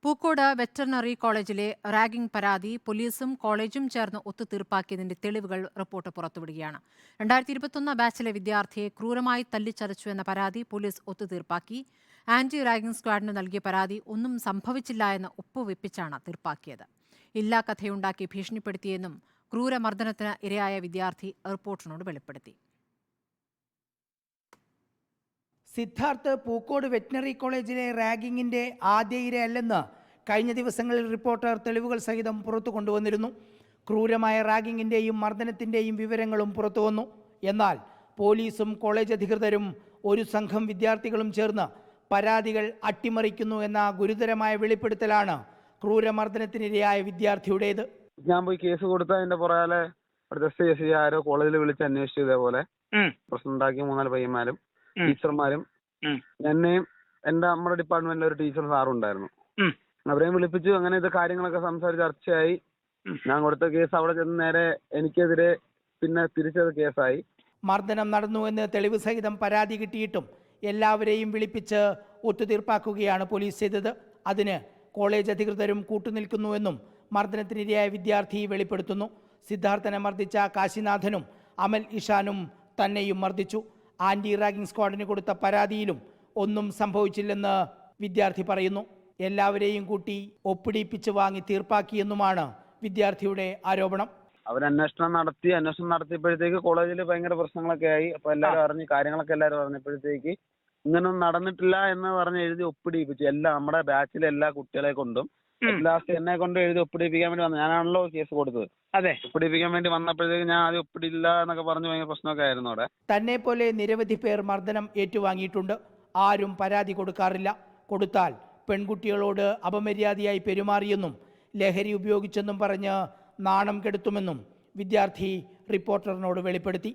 Pookode veterinary കോളേജിലെ ragging പരാതി പോലീസും കോളേജും ചേർന്ന് ഒത്തുതീർപ്പാക്കിയതിന്റെ തെളിവുകൾ റിപ്പോർട്ട് പുറത്തുവിടുകയാണ്. 2021 ബാച്ചിലെ വിദ്യാർത്ഥിയെ ക്രൂരമായി തല്ലിച്ചതച്ചു എന്ന പരാതി പോലീസ് ഒത്തുതീർപ്പാക്കി. ആന്റി റാഗിംഗ് സ്ക്വാഡിന് നൽകിയ പരാതി ഒന്നും സംഭവിച്ചില്ല എന്ന് ഒപ്പുവെപ്പിച്ചാണ് തീർപ്പാക്കിയത്. ഇല്ലാ കഥയുണ്ടാക്കി ഭീഷണിപ്പെടുത്തിയെന്നും ക്രൂരമർദ്ദനത്തിന് ഇരയായ വിദ്യാർത്ഥി റിപ്പോർട്ടറിനോട് വെളിപ്പെടുത്തി. സിദ്ധാർത്ഥ് പൂക്കോട് വെറ്റിനറി കോളേജിലെ റാഗിങ്ങിന്റെ ആദ്യ ഇരയല്ലെന്ന് കഴിഞ്ഞ ദിവസങ്ങളിൽ റിപ്പോർട്ടർ തെളിവുകൾ സഹിതം പുറത്തു കൊണ്ടുവന്നിരുന്നു. ക്രൂരമായ റാഗിങ്ങിന്റെയും മർദ്ദനത്തിന്റെയും വിവരങ്ങളും പുറത്തുവന്നു. എന്നാൽ പോലീസും കോളേജ് അധികൃതരും ഒരു സംഘം വിദ്യാർത്ഥികളും ചേർന്ന് പരാതികൾ അട്ടിമറിക്കുന്നു എന്ന ഗുരുതരമായ വെളിപ്പെടുത്തലാണ് ക്രൂരമർദ്ദനത്തിനിരയായ വിദ്യാർത്ഥിയുടേത്. ഞാൻ പോയി കേസ് കൊടുത്തതിന്റെ പുറകെ ആരോ കോളേജിൽ വിളിച്ച് അന്വേഷിച്ചു. ഇതേപോലെ പ്രശ്നം ഉണ്ടാക്കി 3-4 പയ്യന്മാരും ടീച്ചർമാരും എന്നെയും നമ്മുടെ ഡിപ്പാർട്ട്മെന്റിലെ ഒരു ടീച്ചർ സാറും ഉണ്ടായിരുന്നു. അവരെയും വിളിപ്പിച്ചു. അങ്ങനെ ഇത് കാര്യങ്ങളൊക്കെ സംസാരിച്ച് ചർച്ചയായി. ഞാൻ കൊടുത്ത കേസ് അവിടെ ചെന്ന് നേരെ എനിക്കെതിരെ പിന്നെ തിരിച്ചത് കേസായി. മർദ്ദനം നടന്നുവെന്ന് തെളിവ് സഹിതം പരാതി കിട്ടിയിട്ടും എല്ലാവരെയും വിളിപ്പിച്ച് ഒത്തുതീർപ്പാക്കുകയാണ് പോലീസ് ചെയ്തത്. അതിന് കോളേജ് അധികൃതരും കൂട്ടുനിൽക്കുന്നുവെന്നും മർദ്ദനത്തിനിരയായ വിദ്യാർത്ഥി വെളിപ്പെടുത്തുന്നു. സിദ്ധാർത്ഥനെ മർദ്ദിച്ച കാശിനാഥനും അമൽ ഇഷാനും തന്നെയും മർദ്ദിച്ചു. ആന്റി റാഗിംഗ് സ്ക്വാഡിന് കൊടുത്ത പരാതിയിലും ഒന്നും സംഭവിച്ചില്ലെന്ന് വിദ്യാർത്ഥി പറയുന്നു. എല്ലാവരെയും കൂട്ടി ഒപ്പിടിപ്പിച്ച് വാങ്ങി തീർപ്പാക്കിയെന്നുമാണ് വിദ്യാർത്ഥിയുടെ ആരോപണം. അന്വേഷണം നടത്തിയപ്പോഴത്തേക്ക് കോളേജിൽ ഭയങ്കര പ്രശ്നങ്ങളൊക്കെ ആയി. അപ്പൊ എല്ലാവരും അറിഞ്ഞ് കാര്യങ്ങളൊക്കെ എല്ലാവരും അറിഞ്ഞപ്പോഴത്തേക്ക് ഇങ്ങനൊന്നും നടന്നിട്ടില്ല എന്ന് പറഞ്ഞ് എഴുതി ഒപ്പിടിപ്പിച്ചു. നമ്മുടെ ബാച്ചിലെ എല്ലാ കുട്ടികളെ കൊണ്ടും ലാസ്റ്റ് എന്നെ കൊണ്ട് എഴുതി ഒപ്പിടിപ്പിക്കാൻ വേണ്ടി വന്നു. ഞാനാണല്ലോ കേസ് കൊടുത്തത്. അതെ, ഒപ്പിടിപ്പിക്കാൻ വേണ്ടി വന്നപ്പോഴത്തേക്ക് ഞാൻ ആദ്യം ഒപ്പിടില്ല എന്നൊക്കെ പറഞ്ഞ് ഭയങ്കര പ്രശ്നമൊക്കെ ആയിരുന്നു അവിടെ. തന്നെ പോലെ നിരവധി പേർ മർദ്ദനം ഏറ്റുവാങ്ങിയിട്ടുണ്ട്. ആരും പരാതി കൊടുക്കാറില്ല. കൊടുത്താൽ പെൺകുട്ടികളോട് അപമര്യാദയായി പെരുമാറിയെന്നും ലഹരി ഉപയോഗിച്ചെന്നും പറഞ്ഞ് നാണം കെടുത്തുമെന്നും വിദ്യാർത്ഥി റിപ്പോർട്ടറിനോട് വെളിപ്പെടുത്തി.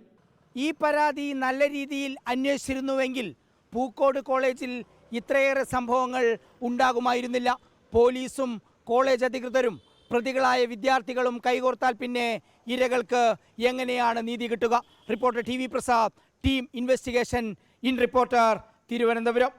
ഈ പരാതി നല്ല രീതിയിൽ അന്വേഷിച്ചിരുന്നുവെങ്കിൽ പൂക്കോട് കോളേജിൽ ഇത്രയേറെ സംഭവങ്ങൾ ഉണ്ടാകുമായിരുന്നില്ല. പോലീസും കോളേജ് അധികൃതരും പ്രതികളായ വിദ്യാർത്ഥികളും കൈകോർത്താൽ പിന്നെ ഇരകൾക്ക് എങ്ങനെയാണ് നീതി കിട്ടുക? Reporter TV Prasad, team investigation in reporter, Thiruvananthapuram.